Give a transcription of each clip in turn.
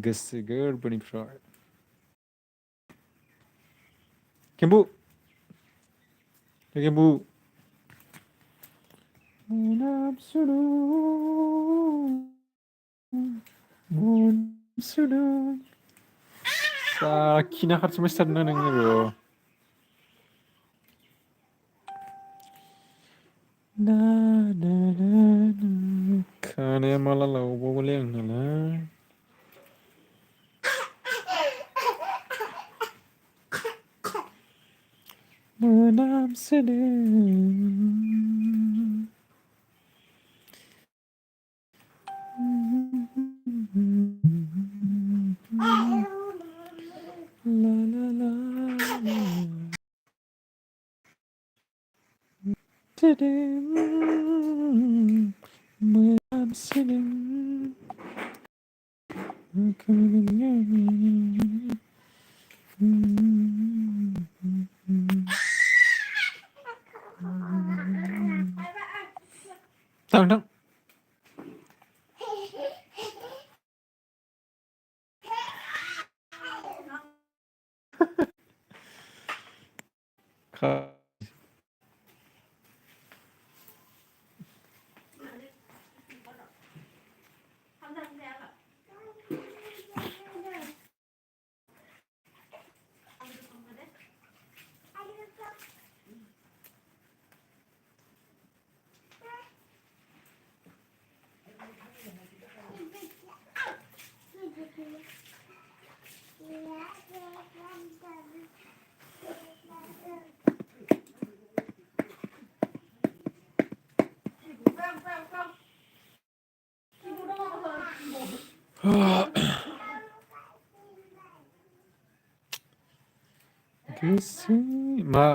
गोसो गोरबोनिफ्राय केम्बु केम्बु खिना खाथिंबाय थादों नोङो खानाया माला लावबावोलै आंनालाय मोनामसोदों मोनामसोदों थां गोसो मा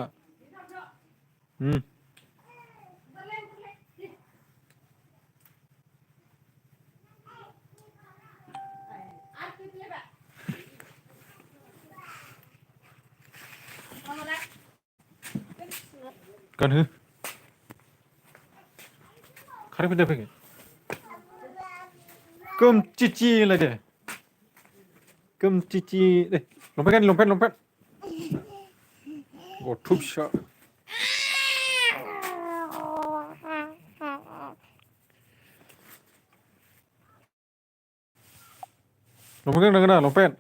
गानहो खारें फैदो फैगोन गोमचिचि लायदो गोमचिचि दे लंपेन्ट गान लंपेन्ट गथ' फिसा लंपेन्ट गाननांगोन ना लंपेन्ट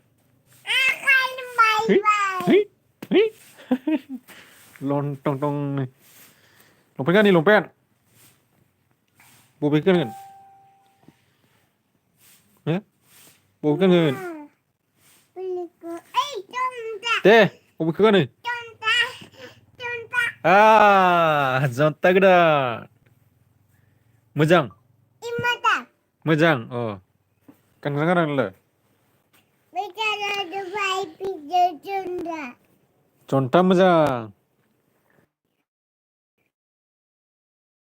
लन टं टं लंपेन्ट गाननि लंपेन्ट बबे गानगोन हो बबे गानगोन दे बबेखौ गानो जन्ता गोदान मोजां मोजां अ गानगोना गाना नोंलाय जन्ता मोजां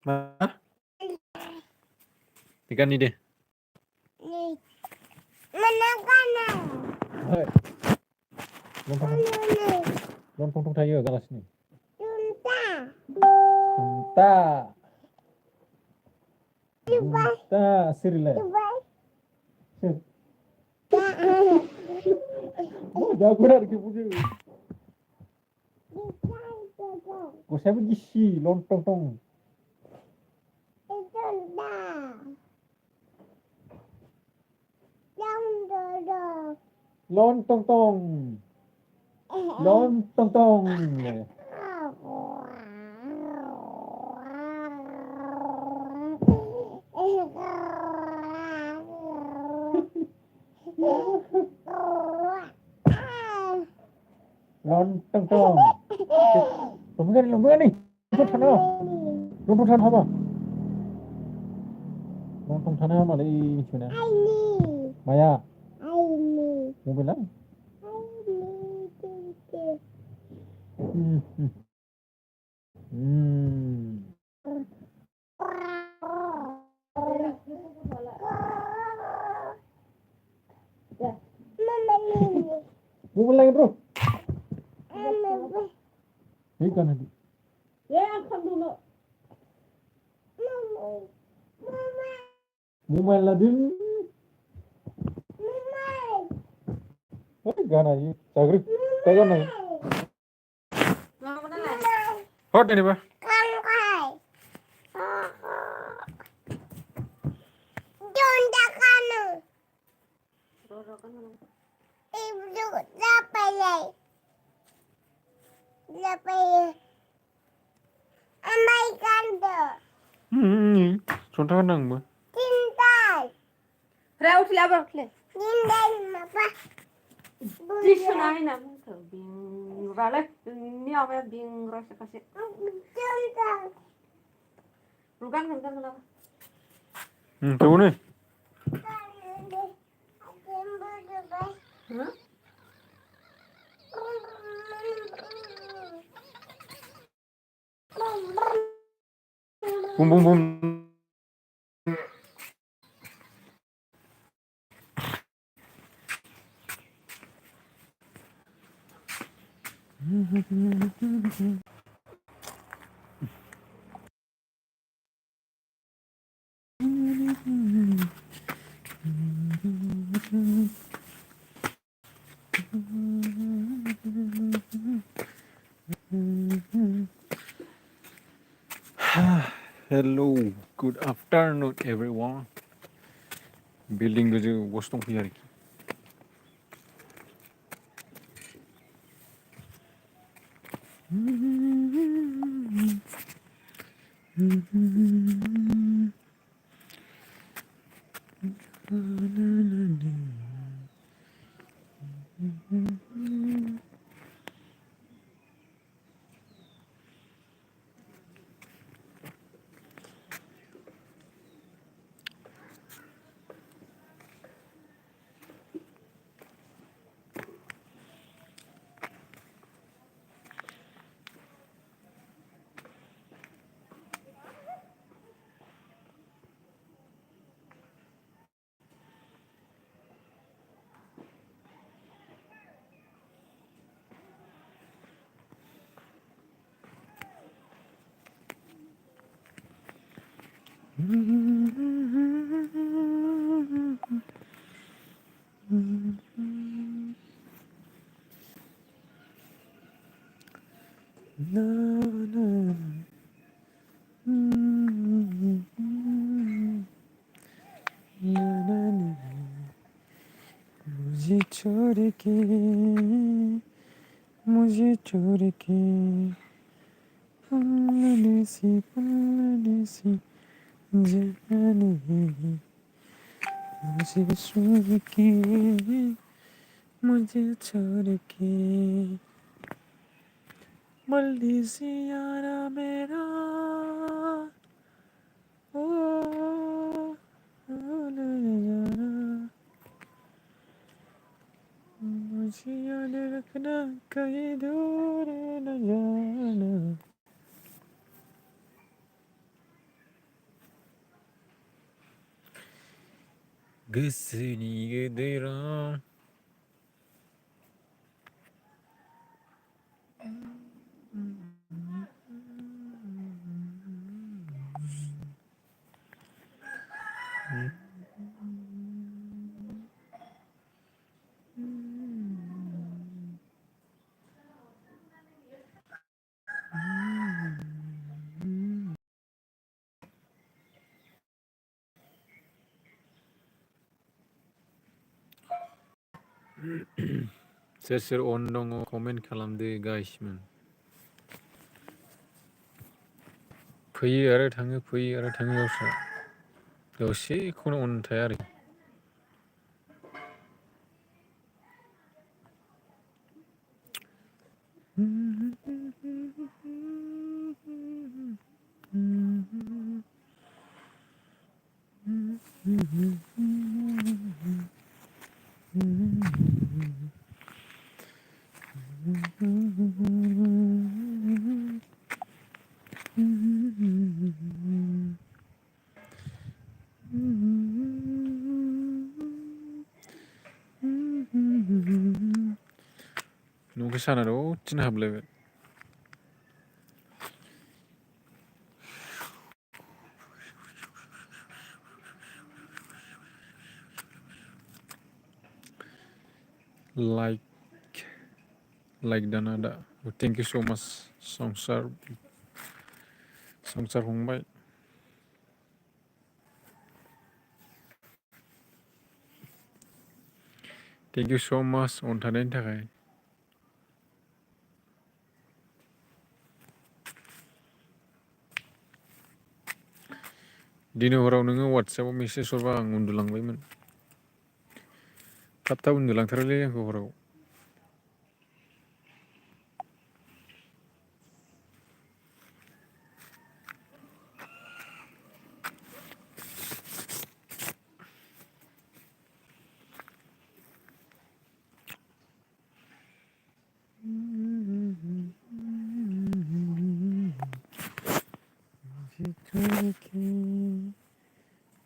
मा गाननि दे लन टं टं थायो गालासिनो जन्ता सोरलाय सोर जागोन आरोखि बुङो गस्लायाबो गिसि लन टं टं लन टं टं लन टं टं लन टं टं लंपेन्ट थानो लन टं थानो हामा लन टं थानो हामालै मिथिबायना माया मबाइला mobile lain bro ikan nanti ya akan dulu mobile lah dulu Gana yi. Sagri. Kaya na yi. Hot ini ba? Contoh nang ba? उठले अब उठले दिसो नाही ना मग बिंग राले नि अब बिंग रस कसे रुगान नंतर मला Tahu ni. Bum bum bum. Hello, good afternoon everyone. Building tu bostong hiari. मुझे छोड़ के पलने सी जाने मुझे छोड़ के मुझे छोड़ के मल्ली सी यारा मेरा ओ ले जाना मुझे याद रखना कहीं दूर न जाना Gusuni gedera Ser ondong comment kalamde guysman fैयो आरो थाङो गावस्रा दसेखौनो अन थाया आरो न'खौ साना दसेनो हाबलायबाय like लाइक दाना दा थेंक इउ स' माच संसार फंबाय थेंक इउ स' माच अनथानायनि थाखाय दिनै हराव नोङो वाट्सएपाव मेसेज हरबा आं उन्दुलांबायमोन थाब उन्दुलांथारोलै आंखौ हराव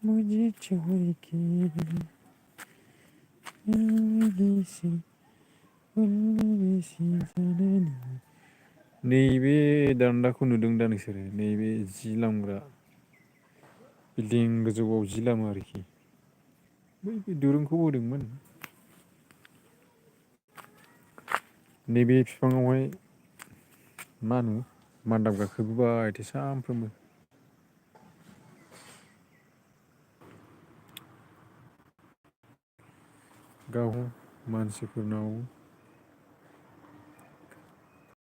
मुझे छोड़ के नैबे दान्दाखौ नुदों दा नोंसोरो नैबे जि लामग्रा बिल्डिं गोजौआव जि लामो आरोखि बै दुरुंखौ होदोंमोन नैबे बिफाङावहाय मा होनो मान्दाब गाखोबोबाय थायो सामफ्रोमबो गाव मानसिफोरनाव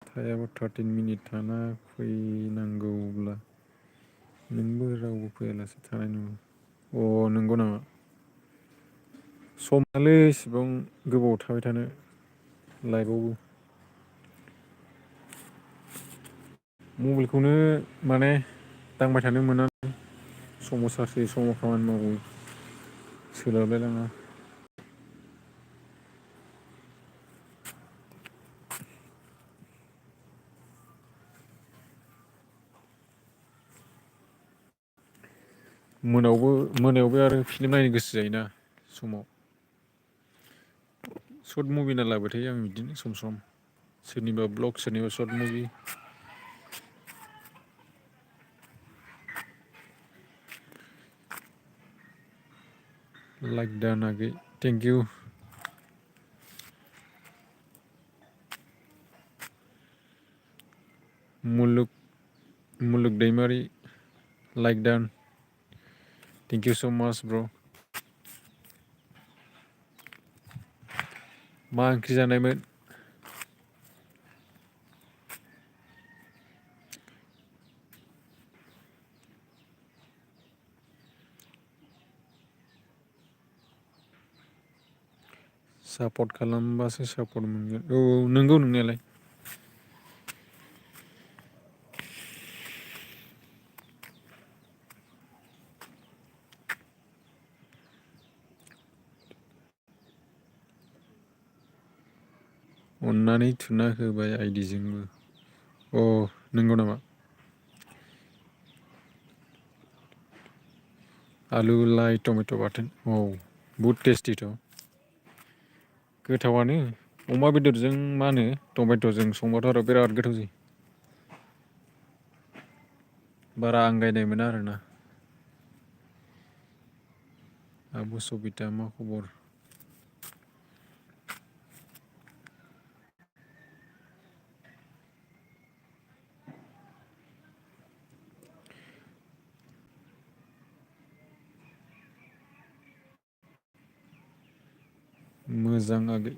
थायाबो 13 मिनिट थाना फैनांगौब्ला नोंबो रावबो फैयालासे थानाय नङा अ नंगौ नामा समालै इसेबां गोबाव थाबाय थानो लाइफआवबो मबाइलखौनो माने दांबाय थानो मोना समाव चार्ज होयो समाव खामानि मावो सोलाबलायलाङा मोनायावबो आरो फिल्म नायनो गोसो जायोना समाव सर्ट मुभि नायलाबाय थायो आं बिदिनो सम सम सोरनिबा ब्लग सोरनिबा सर्ट मुभि लाइक दा नागै थेंक इउ मुलुग दैमारि लाइक डान थेंक इउ स' माच ब्र' मा ओंख्रि जानायमोन सापर्ट खालामबासो सापर्ट मोनगोन औ नंगौ नंनायालाय अननानै थुना होबाय आइडिजोंबो अ नंगौ नामा आलु लाइ टमेट' बाथोन औ बहुद टेस्टिथ' गोथावानो अमा बेदरजों मा होनो टमेट'जों संबाथ' आरो बिराद गोथाव जायो बारा आंगायनाय मोना आरोना आब' सबिता मा खबर मोजां आगै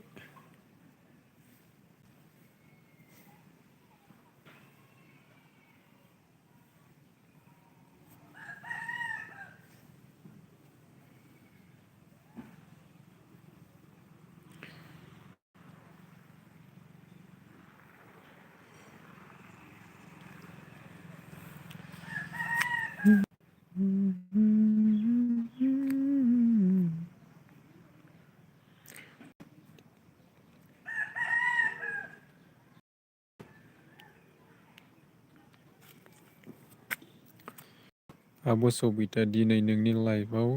आब' सबिता दिनै नोंनि लाइफआव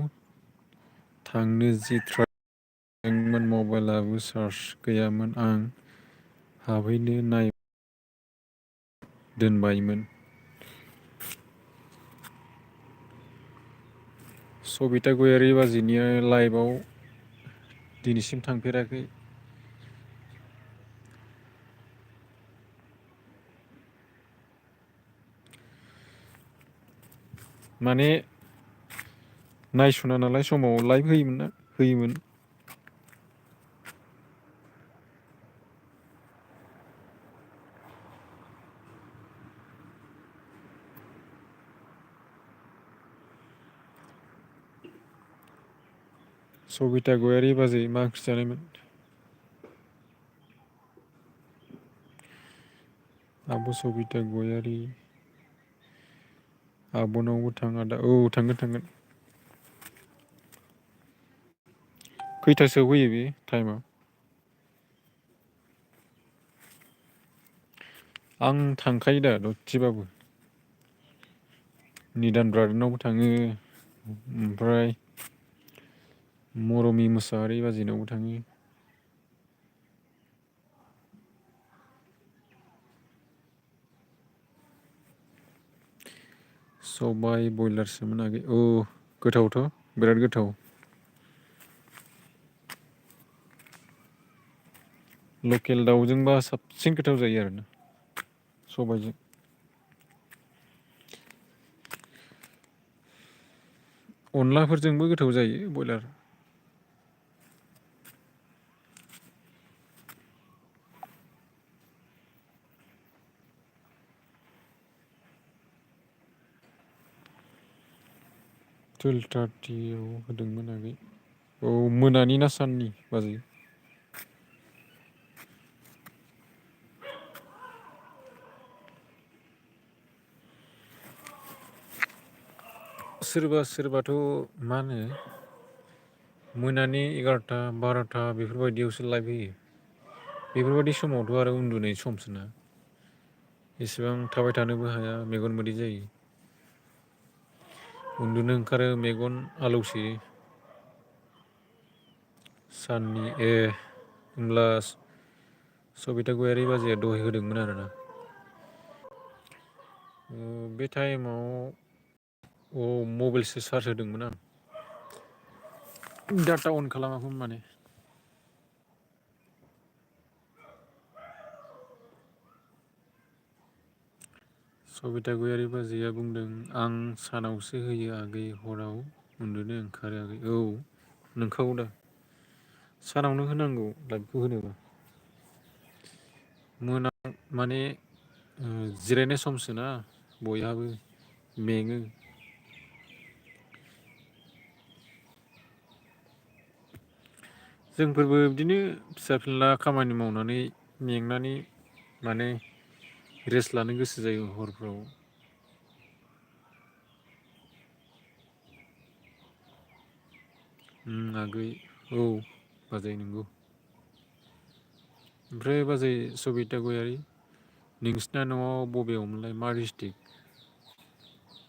थांनो जि ट्राइ खालामदोंमोन मबाइलाबो चार्ज गैयामोन आं हाबहैनो नाय दोनबायमोन सबिता गयारि बाजैनिया लाइभआव दिनैसिम थांफेराखै माने नायस'ना नालाय समाव लाइभ होयोमोन। सबिता गयारि बाजै मा ओंख्रि जानायमोन? आब' सबिता गयारि आब'नावबो थां आदा औ थांगोन। खैथासोआव होयो बे टाइमा? आं थांखायो दा दसेबाबो। निदान ब्रादारनावबो थाङो ओमफ्राय मरमि मुसाहारि बाजैनावबो थाङो। सबाय बयलारसोमोन आगै औ गोथावथ' बिराद गोथाव। लकेल दाउजोंबा साबसिन गोथाव जायो आरोना सबायजों। अनलाफोरजोंबो गोथाव जायो बयलार। टुवेल्भ थार्टियाव होदोंमोन आगै औ मोनानि ना साननि बाजै? सोरबाथ' मा होनो मोनानि 11टा 12टा बेफोरबायदियावसो लाइभ होयो। बेफोरबायदि समावथ' आरो उन्दुनाय समसोना एसेबां थाबाय थानोबो हाया मेगन मोदै जायो। उन्दुनो ओंखारो मेगन आलौसोयो। साननि होमब्ला सबिता गयारि बाजैया दहाय होदोंमोन आरोना। बे टाइमाव मबाइलसो चार्ज होदोंमोन आं। डाटा अन खालामाखैमोन माने। सबिता गयारि बाजैया बुंदों आं सानावसो होयो आगै हराव उन्दुनो ओंखारो आगै औ नोंखागौ दा सानावनो होनांगौ लाइभखौ होनोबा। मोनायाव माने जिरायनाय समसोना बयहाबो मेङो। जोंफोरबो बिदिनो फिसा फिनला खामानि मावनानै मेंनानै माने रेस्ट लानो गोसो जायो हरफ्राव। आगै औ बाजै नंगौ। ओमफ्राय बाजै सबिता गयारि नोंसिना न'आव बबेयावमोनलाय मा डिस्ट्रिक्ट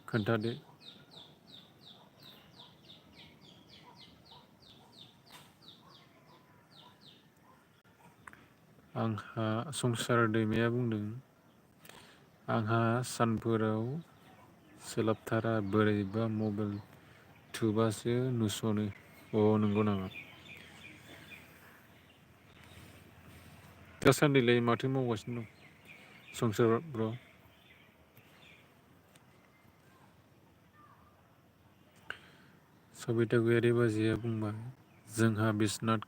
खोन्थादो? आंहा संसार दैमाया बुंदों आंहा सानफोराव सोलाबथारा बोरैबा मबाइल थुबासो नुस'नो। नंगौ नामा? दासान्दिलाय माथो मावगासिनो दं संसार ब्र'? सबिता गयारि बाजैया बुंबाय जोंहा बिस्वनाथ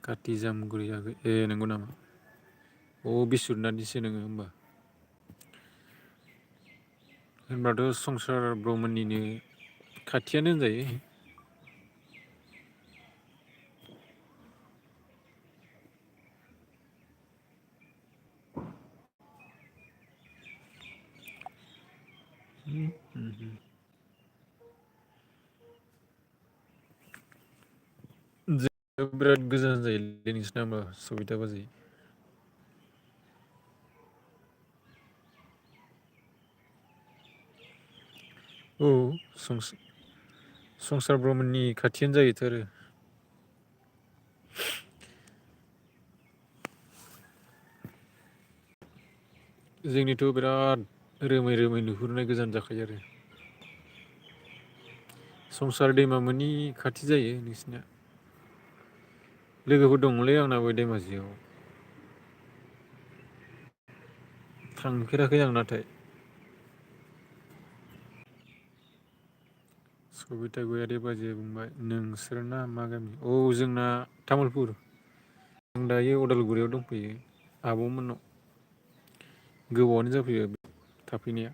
काथि जामगुरि आगै नंगौ नामा? बिस्वनाथनिसो नोङो होमबा? होनबाथ' संसार ब्रह्मनिनो खाथियानो होनजायो। बिराद गोजान जायोलै नोंसिना होमबा सबिता बाजै? औ संसार ब्रह्मनि खाथियानो जायोथ' आरो। जोंनिथ' बिराद रोमै रोमै नुहुरनाय गोजान जाखायो आरो। संसार दैमा मोननि खाथि जायो नोंसिना। लोगोफोर दंमोनलै आंनाबो धेमाजियाव। थांफेराखै आं नाथाय। सबिता गयारि बाजैया बुंबाय नोंसोरना मा गामि? औ जोंना तामुलपुर। आं दायो अदालगुरियाव दंफैयो आब'मोननाव। गोबावानो जाफैयो थाफैनाया।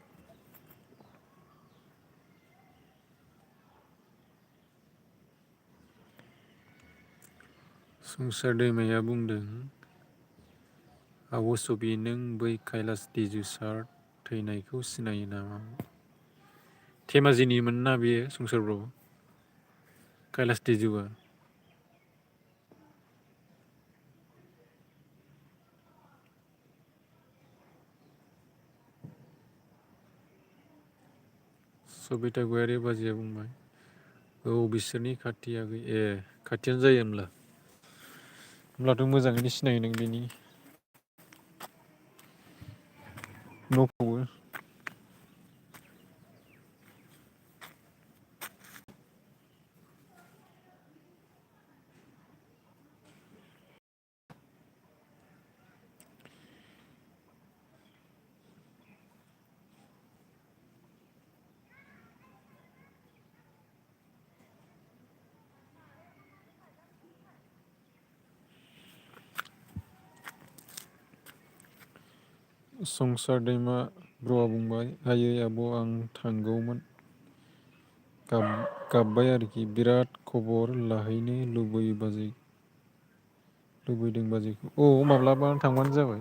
संसार दैमाया बुंदों आब' सबि नों बै कैलाश टिजु सार थैनायखौ सिनायो नामा? धेमाजिनिमोन ना बेयो संसार ब्र'? कैलाश टिजुआ। सबिता गयारि बाजैया बुंबाय औ बिसोरनि खाथि आगै ए खाथियानो जायो होमब्लाथ' मोजाङैनो सिनायो नों बेनि न'खौबो। संसार दैमा ब्र'आ बुंबाय आयै आब' आं थांगौमोन गाबबाय आरोखि बिराद खबर लाहैनो लुबैदों बाजैखौ। औ माब्लाबा थांबानो जाबाय।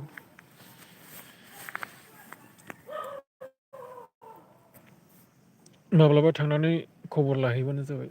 माब्लाबा थांनानै खबर लाहैबानो जाबाय।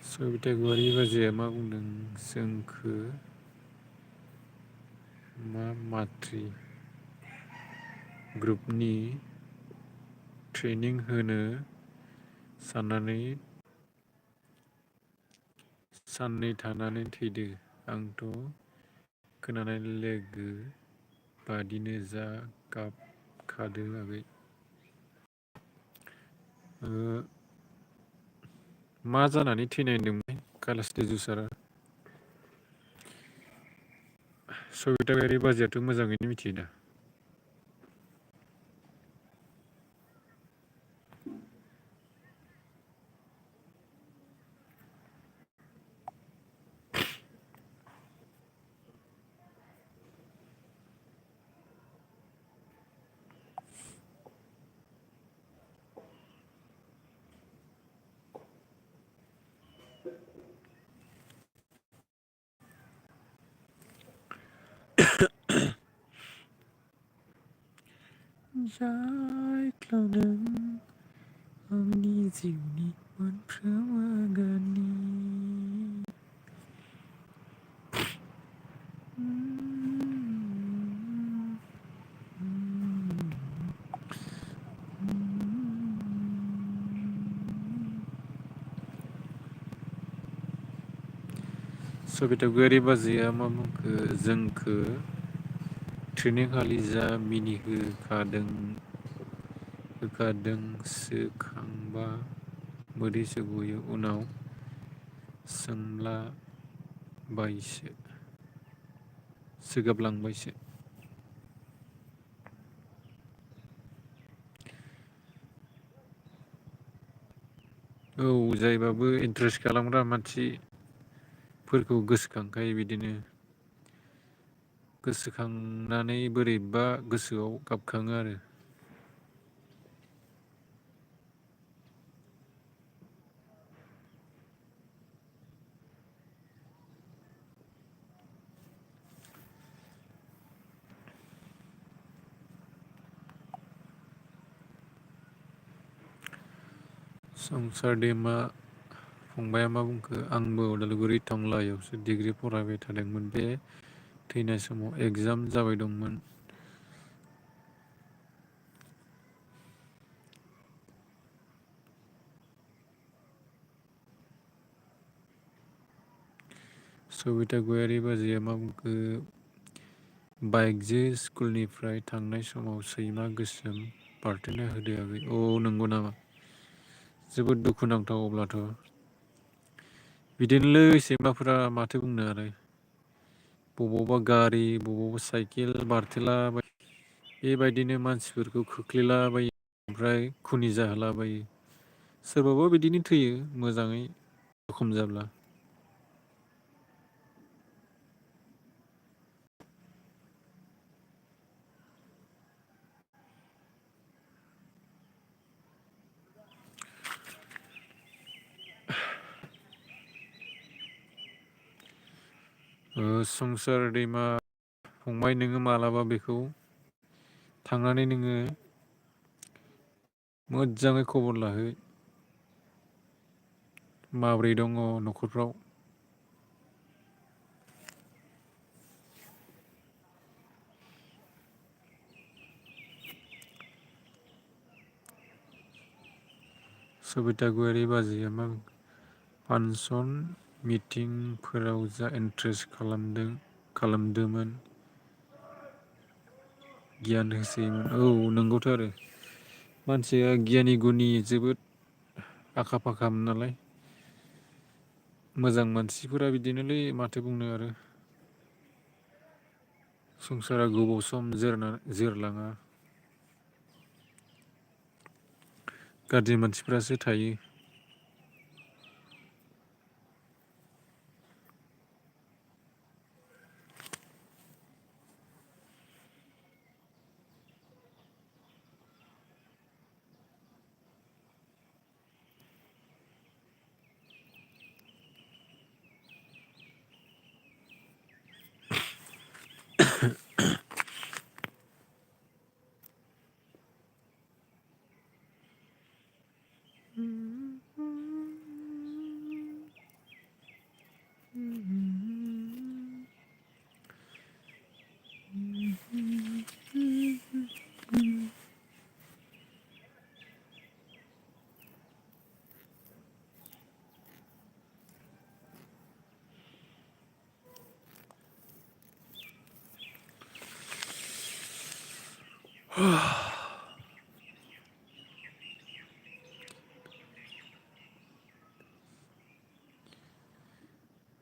सबिता गयारि बाजैया मा बुंदों जोंखो मा माथ्रि ग्रुपनि ट्रेनिं होनो साननानै साननै थानानै थैदो आंथ' खोनानाय लोगो बादिनो जा गाबखादो आगै। मा जानानै थैनाय होनदोंमोन कैलाश टिजु सारा? सबिता गयारि बाजैयाथ' मोजाङैनो मिथियो दा। जायख्लंदों आंनि जिउनि मोनफ्रोम आगाननि सबिता गयारि बाजैया मा बुंखो जोंखो ट्रेनिं खालि जा होखादोंसोखांबा मोदैसो गयो उनाव सोगाबलांबायसो। औ जायबाबो इन्ट्रेस्ट खालामग्रा मानसिफोरखौ गोसोखांखायो बिदिनो गोसोखांनानै बोरैबा गोसोआव गाबखाङो आरो। संसार दैमा फंबाया मा बुंखो? आंबो उदालगुरि टंलायावसो डिग्री फरायबाय थादोंमोन। बे थैनाय समाव एगजाम जाबाय दंमोन। सबिता गयारि बाजैया मा बुंखो? बाइकजों स्कुलनिफ्राय थांनाय समाव सैमा गोसोम बारथेना होदो आगै। औ नंगौ नामा? जोबोद दुखुनांथाव अब्लाथ'। बिदिनोलै सैमाफोरा माथो बुंनो आरो। बबावबा गारि बबावबा साइकेल बारथेलाबायो। बेबायदिनो मानसिफोरखौ खोख्लैलाबायो ओमफ्राय खुनि जाहोलाबायो। सोरबाबा बिदिनो थैयो मोजाङै जखम जाब्ला। संसार दैमा फंबाय, नोङो मालाबा बेखौ थांनानै नोङो मोजाङै खबर लाहै। माब्रै दङ न'खरफ्राव? सबिता गयारि बाजैया मा फांसन मिटिंफोराव जा इन्ट्रेस्ट खालामदोंमोन गियान होसोयोमोन। औ नंगौथ' आरो। मानसिया गियानि गुनि जोबोद आखा फाखामोन नालाय। मोजां मानसिफोरा बिदिनोलै माथो बुंनो आरो। संसारा गोबाव सम जोरलाङा। गाज्रि मानसिफ्रासो थायो।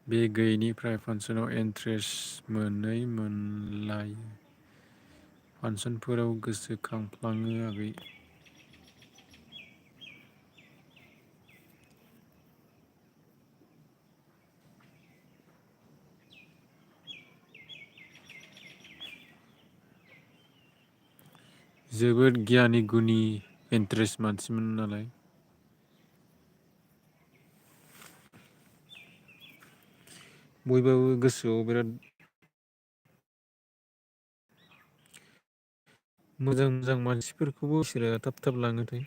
बे गैयैनिफ्राय फांसनाव इन्ट्रेस्ट मोनलायो। फांसनफोराव गोसोखांफ्लाङो आगै। जोबोद गियानि गुनि इन्ट्रेस्ट मानसिमोन नालाय। बयबाबो गोसोआव बिराद मोजां मोजां मानसिफोरखौबो इसोरो थाब थाब लाङोथाय।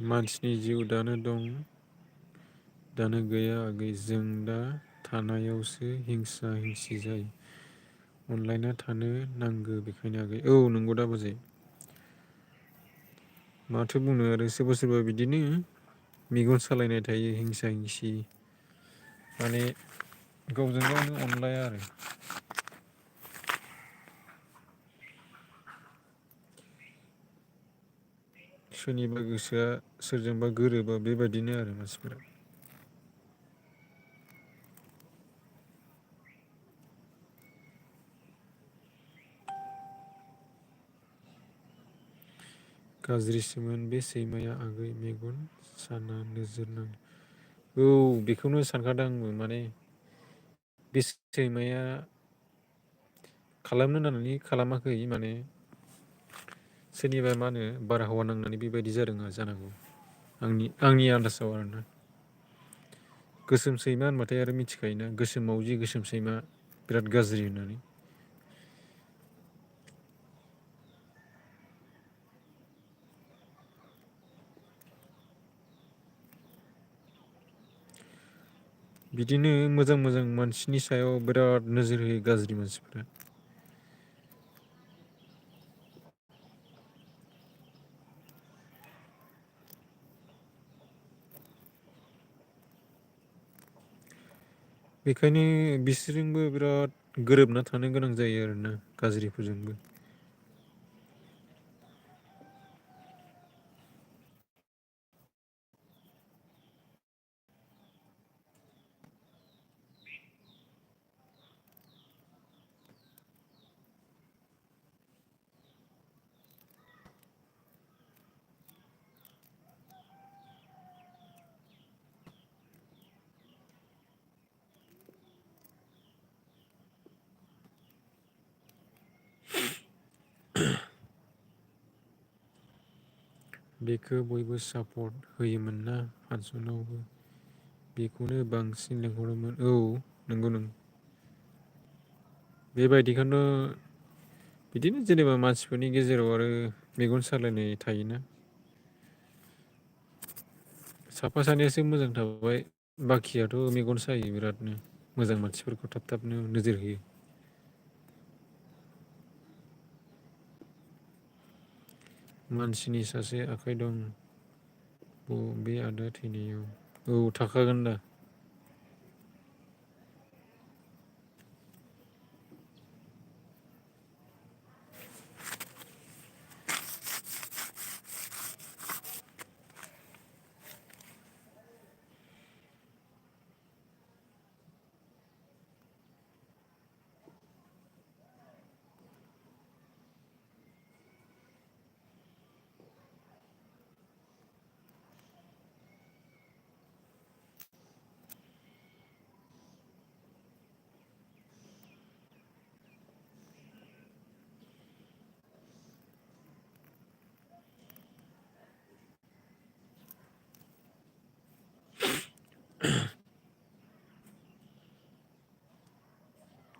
मानसिनि जिउ दानो दं दानो गैया आगै। जों दा थानायावसो हिंसा हिंसि जायो। अनलायना थानो नांगो बेखायनो आगै। औ नंगौ दा बाजै। माथो बुंनो आरो सोरबा सोरबा बिदिनो मेगन सालायनाय थायो हिंसा हिंसि। माने गावजों गावनो अनलाया आरो। सोरनिबा गोसोआ सोरजोंबा गोरोबा बेबायदिनो आरो मानसिफोरा। गाज्रिसोमोन बे सैमाया आगै मेगन साना नोजोर नांदों। औ बेखौनो सानखादों आंबो माने बे सैमाया खालामनो होननानै खालामाखै माने सोरनिबा मा होनो बारहावा नांनानै बेबायदि जादों जानांगौ आंनि आन्दाजाव आरोना। गोसोम सैमा होनबाथाय आरो मिथिखायोना गोसोम मावजि गोसोम सैमा बिराद गाज्रि होननानै। बिदिनो मोजां मोजां मानसिनि सायाव बिराद नोजोर होयो गाज्रि मानसिफोरा। बेखायनो बिसोरजोंबो बिराद गोरोबना थानो गोनां जायो आरोना गाज्रिफोरजोंबो। बेखौ बयबो सापर्ट होयोमोन ना फांसनावबो बेखौनो बांसिन लेंहरोमोन। औ नंगौ नों बेबायदिखौनो बिदिनो जेनेबा मानसिफोरनि गेजेराव आरो मेगन सालायनाय थायोना। साफा सानैयासो मोजां थाबाय बाखियाथ' मेगन सायो बिरादनो मोजां मानसिफोरखौ थाब थाबनो नोजोर होयो। मानसिनि सासे आखाइ दं बे आदा थैनायाव। औ थाखागोन दा।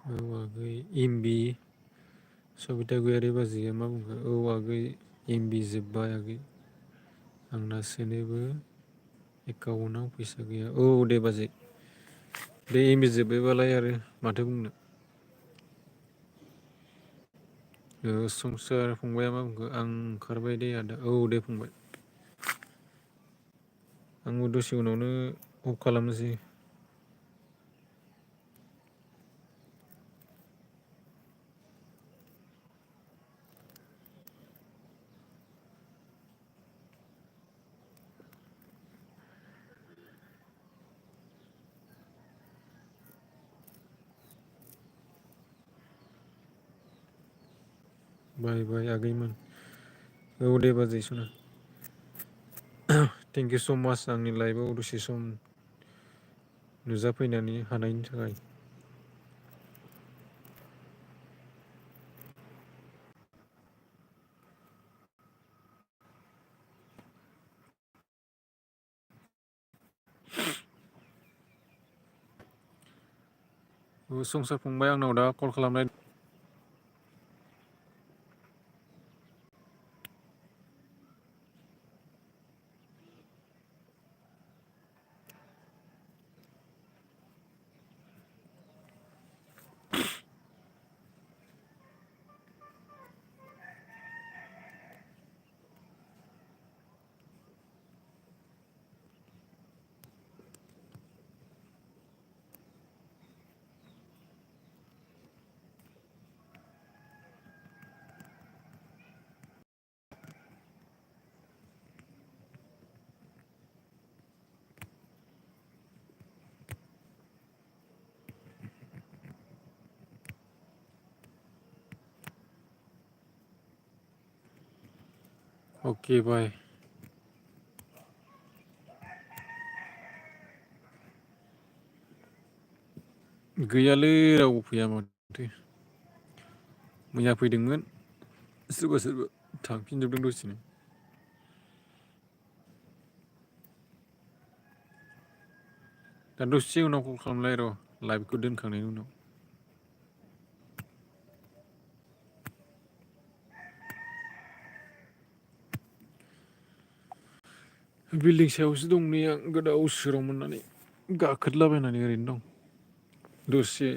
औ आगै एमबि सबिता गयारि बाजैया मा बुंखो? औ आगै एमबि जोब्बाय आगै आंना सोनोबो एकाउन्टाव फैसा गैया। औ दे बाजै बे एमबि जोब्बायबालाय आरो माथो बुंनो। संसार फंबाया मा बुंखो? आं ओंखारबाय दे आदा। औ दे फंबाय आंबो दसे उनावनो अफ खालामनोसै। बाय बाय आगैमोन। औ दे बाजै सना थेंक इउ स' माच आंनि लाइफआव दसे सम नुजाफैनानै हानायनि थाखाय। संसार फंबाय आंनाव दा कल खालामनाय अके बाय। गैयालै रावबो फैया माथो। मैया फैदोंमोन सोरबा सोरबा थांफिनजोबदों दसेनो। दा दसे उनाव कल खालामलाय र' लाइभखौ दोनखांनायनि उनाव। बिल्डिं सायावसो दं नै आं गोदाव सोराव मोननानै गाखोदलाबायनानै ओरैनो दं। दसे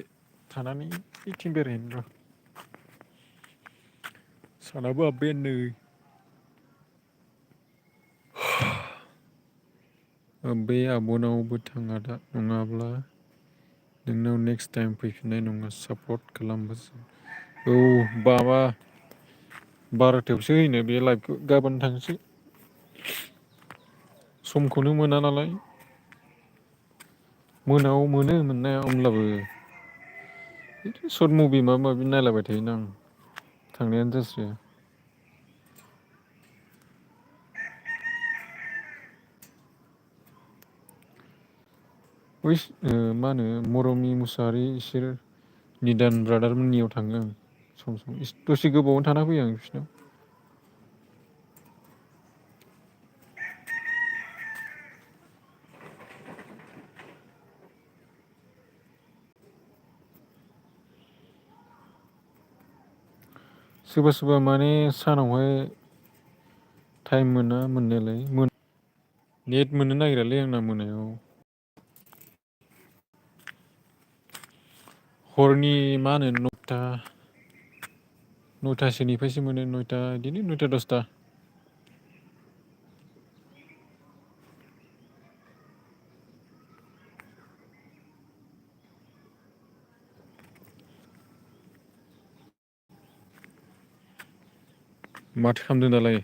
थानानै बिथिं बेरायहैनि र'। सानाबो हाबबायानो नै। बे आब'नावबो थाङा दा नङाब्ला नोंनाव नेक्स्ट टाइम फैफिननाय नङा सापर्ट खालामबासो। औ बाबा 12थायावसो होयोनो बे लाइभखौ गाबोन थांसै। समखौनो मोना नालाय। मोनायाव मोनो मोननाया होमब्लाबो सर्ट मुभि माबा माबि नायलाबाय थायोना आं थांनायानो जास्राया। बै मा होनो मरमि मुसाहारि इसोर निदान ब्रादार मोननियाव थाङो आं सम सम दसे गोबावनो थाना फैयो आं बिसोरनाव। सोरबा सोरबा माने सानावहाय टाइम मोना मोननायालाय नेट मोननो नागिरालै आंना मोनायाव। हरनि मा होनो 9थासोनिफ्रायसो मोनो 9ता बिदिनो 9ता 10ता। माथो खालामदों दालाय?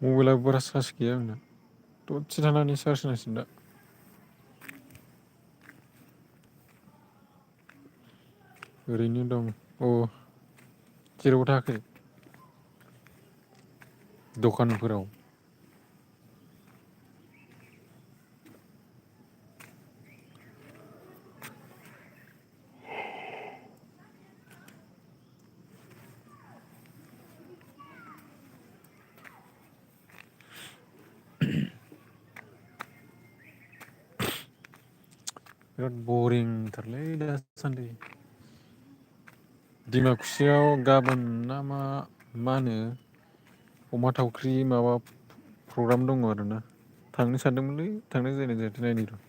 मबाइलाबो बारा चार्ज गैया आंना दसे थानानै चार्ज होनांसिगोन दा। ओरैनो दं अ जेरावबो थाङाखै? दखानफोराव? बिराद बरिंथारलै दासान्दि। डिमाकुसियाव गाबोन ना मा होनो अमा थावख्रि माबा प्रग्राम दङ आरोना। थांनो सानदोंमोनलै थांनाय जायोना जायाथाय नायनि र'।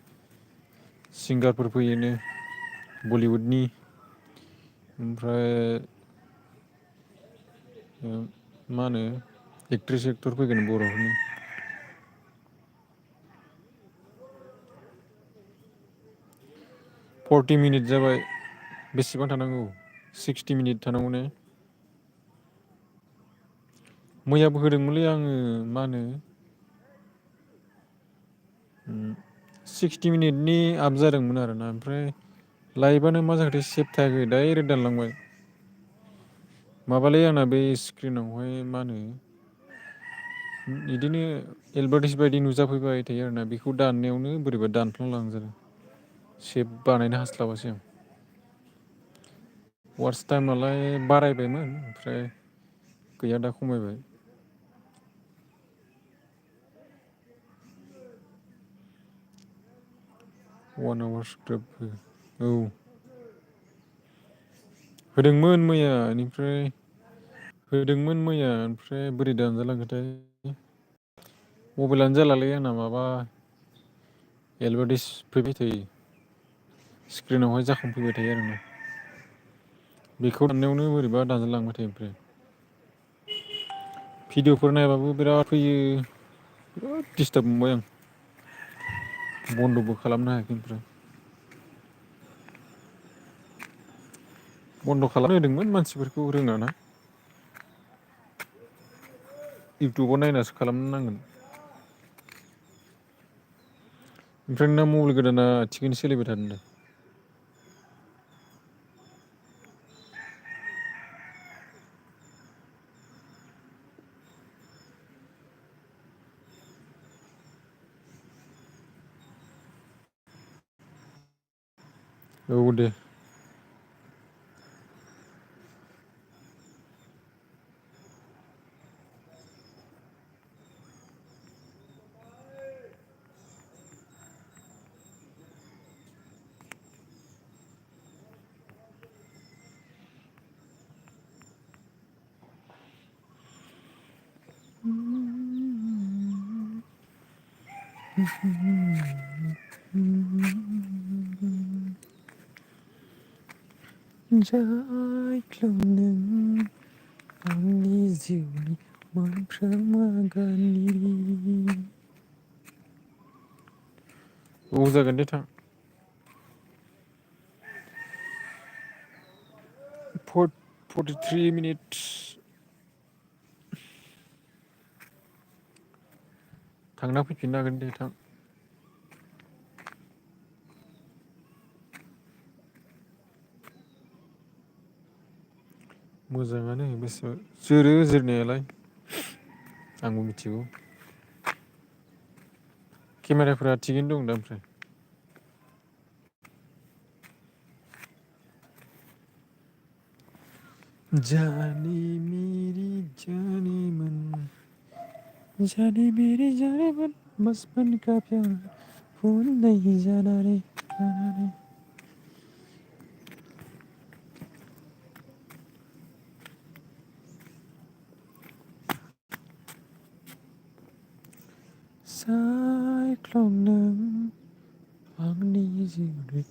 सिंगारफोर फैयोनो बलिउडनि। ओमफ्राय मा होनो एक्ट्रिस एक्टर फैगोन बर'फोरनि। 40 मिनिट जाबाय बेसेबां थानांगौ 60 मिनिट थानांगौ ने? मैयाबो होदोंमोनलै आङो मा होनो 60 मिनिटनि आप जादोंमोन आरोना ओमफ्राय लाइभआनो मा जाखोथाय सेभ थायाखै डाइरेक्ट दानलांबाय। माबालै आंना बे स्क्रिनावहाय मा होनो बिदिनो एडभार्टाइस बायदि नुजाफैबाय थायो आरोना बेखौ दाननायावनो बोरैबा दानफ्लांलाङो। सेभ बानायनो हास्लाबासै आं। वाट्स टाइमालाय बारायबायमोन ओमफ्राय गैया दा खमायबाय। 1 आवार्स ग्रोब औ। होदोंमोन मैया ओमफ्राय बोरै दानजालांखोथाय। मबाइलानो जालालै आंना माबा एडभार्टाइस फैबाय थायो। स्क्रिनावहाय जाखांफैबाय थायो आरोना। बेखौ दाननायावनो बोरैबा दानजालांबाय थायो ओमफ्राय। भिडिअ'फोर नायबाबो बिराद फैयो बिराद दिस्टार्ब मोनबाय आं। बन्द'बो खालामनो हायाखै ओमफ्राय बन्द' खालामनो होदोंमोन मानसिफोरखौ रोङाना इउटुबाव नायनासो खालामनो नांगोन ओमफ्राय नोंना मबाइल गोदाना थिगैनो सोलिबाय थादों दा औ दे जायख्लंदों आंनि जिउनि मोनफ्रोम आगाननि औ जागोन दे थां 43 मिनिट्स थांना फैफिननो हागोन दे थां मोजाङानो बेसे जोरो जोरनायालाय आंबो मिथिगौ केमेराफोरा थिगैनो दं दा ओमफ्राय जानि मेरि जानि मन जाने मेरे जाने मन बचपन का प्यार भूल नहीं जाना रे सायख्लंदों आंनि जिउनि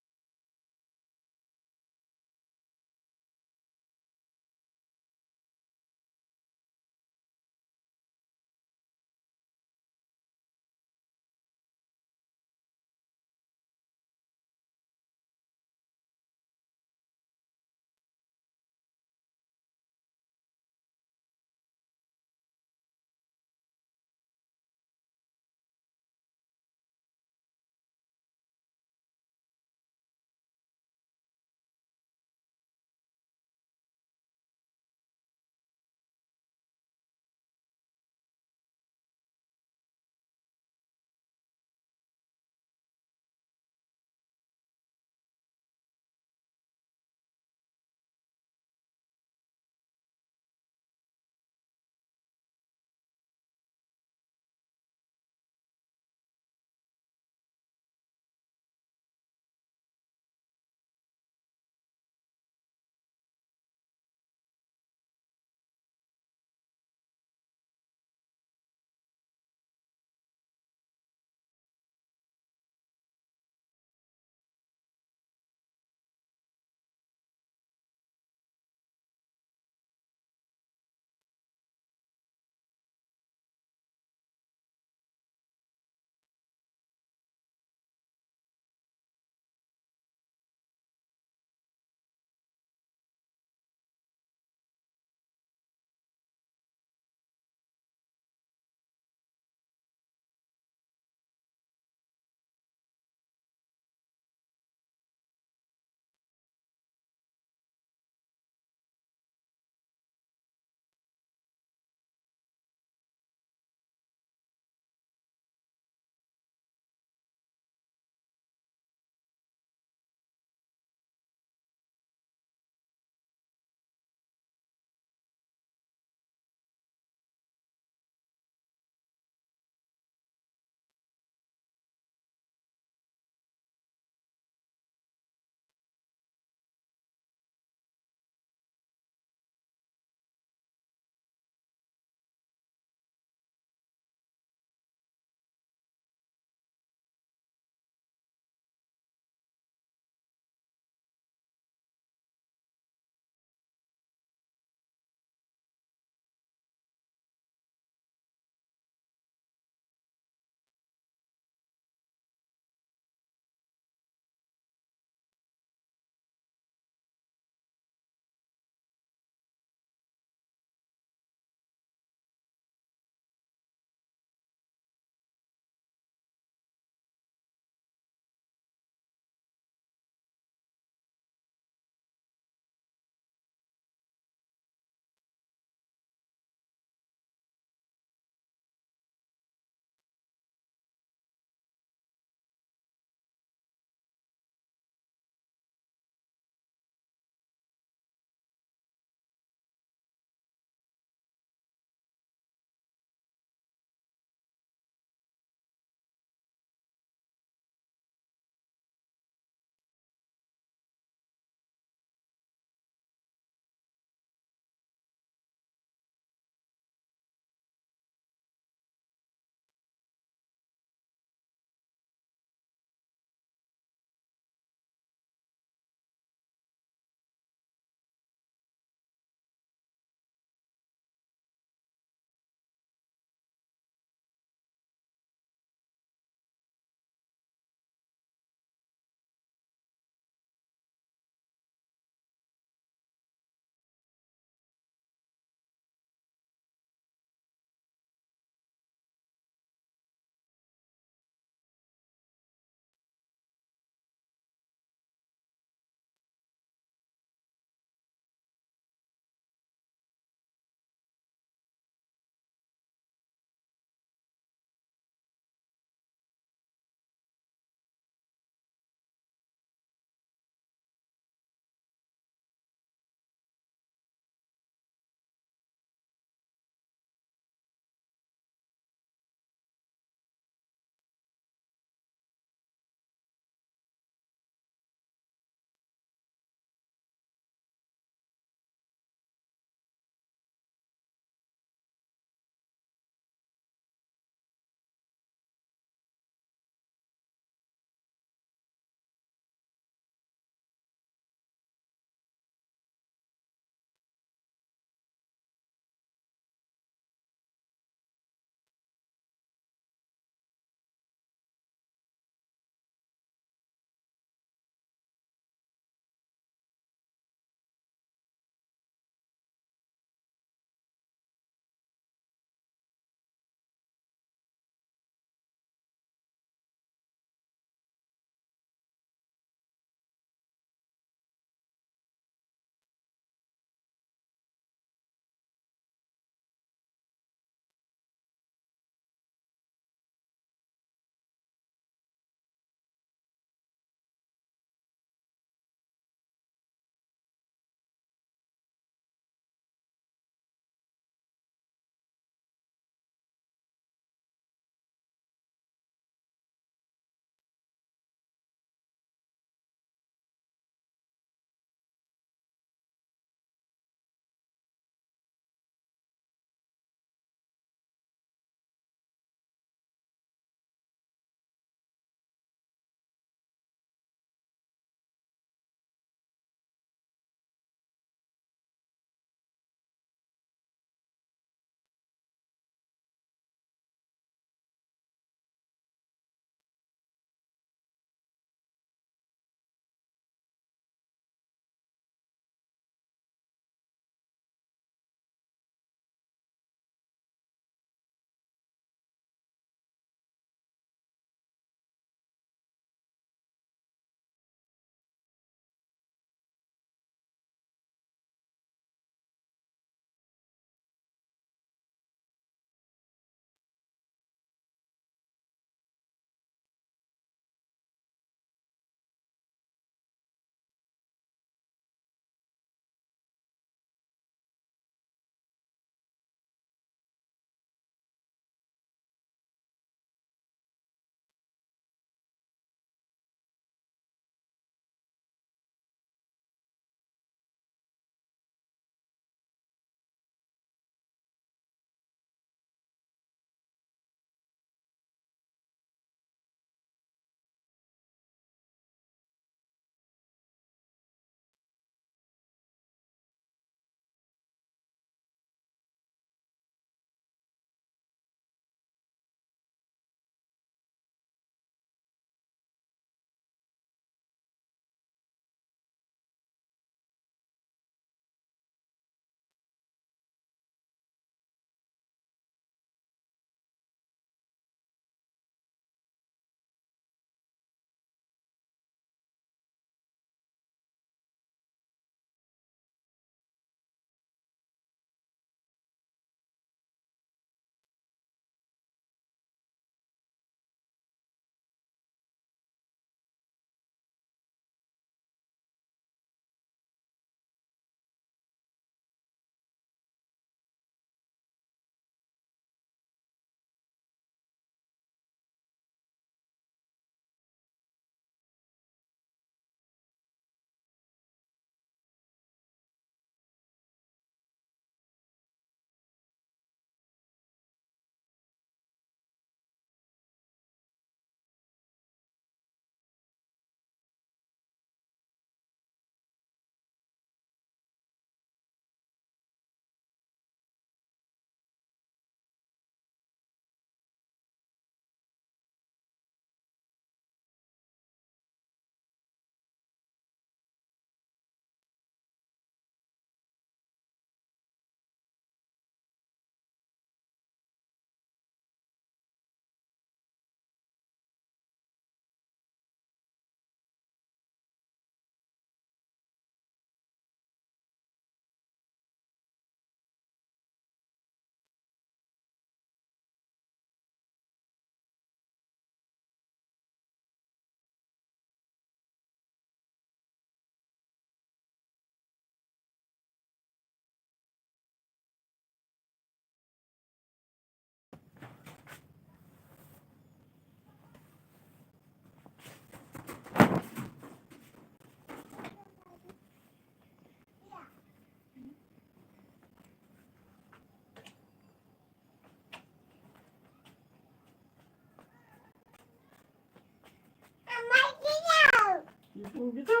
Ibu gitu.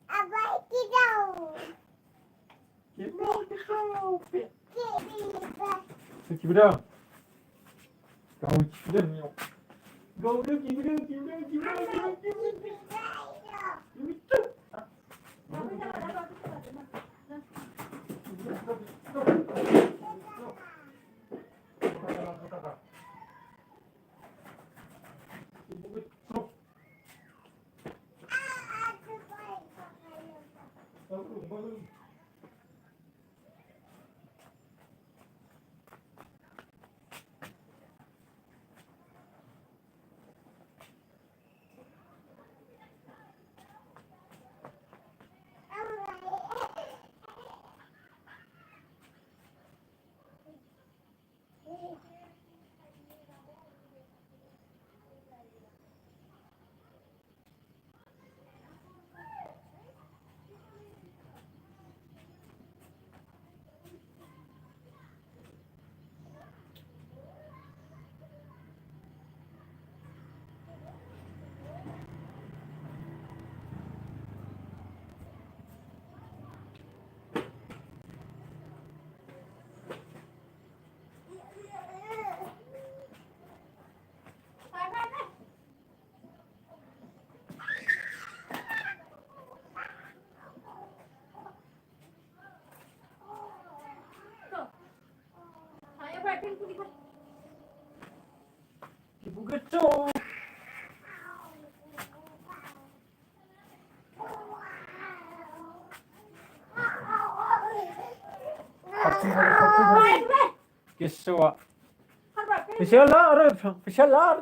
Apa gitu? Ibu gitu. Kita. Gimana? Kau gimana? Kau udah gimana? Gitu. Ibu gitu. Kisah. Bisa lah,